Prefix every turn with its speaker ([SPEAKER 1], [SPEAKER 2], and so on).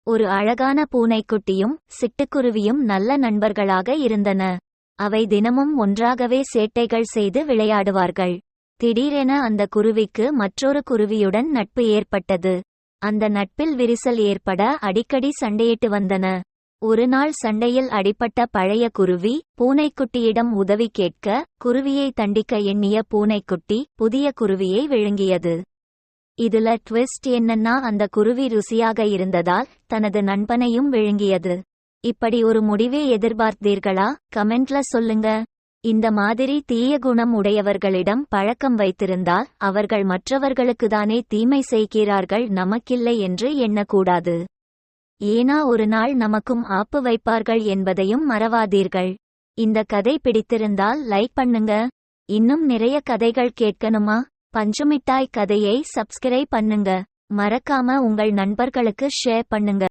[SPEAKER 1] ஒரு அழகான பூனைக்குட்டியும் சிட்டுக்குருவியும் நல்ல நண்பர்களாக இருந்தன. அவை தினமும் ஒன்றாகவே சேட்டைகள் செய்து விளையாடுவார்கள். திடீரென அந்த குருவிக்கு மற்றொரு குருவியுடன் நட்பு ஏற்பட்டது. அந்த நட்பில் விரிசல் ஏற்பட அடிக்கடி சண்டையிட்டு வந்தன. ஒரு நாள் சண்டையில் அடிபட்ட பழைய குருவி பூனைக்குட்டியிடம் உதவி கேட்க, குருவியை தண்டிக்க எண்ணிய பூனைக்குட்டி புதிய குருவியை விழுங்கியது. இதுல ட்விஸ்ட் என்னன்னா, அந்த குருவி ருசியாக இருந்ததால் தனது நண்பனையும் விழுங்கியது. இப்படி ஒரு முடிவே எதிர்பார்த்தீர்களா? கமெண்ட்ல சொல்லுங்க. இந்த மாதிரி தீய குணம் உடையவர்களிடம் பழக்கம் வைத்திருந்தால் அவர்கள் மற்றவர்களுக்குதானே தீமை செய்கிறார்கள், நமக்கில்லை என்று எண்ணக்கூடாது. ஏனா ஒரு நாள் நமக்கும் ஆப்பு வைப்பார்கள் என்பதையும் மறவாதீர்கள். இந்த கதை பிடித்திருந்தால் லைக் பண்ணுங்க. இன்னும் நிறைய கதைகள் கேட்கணுமா? பஞ்சுமிட்டாய் கதையை சப்ஸ்கிரைப் பண்ணுங்க. மறக்காம உங்கள் நண்பர்களுக்கு ஷேர் பண்ணுங்க.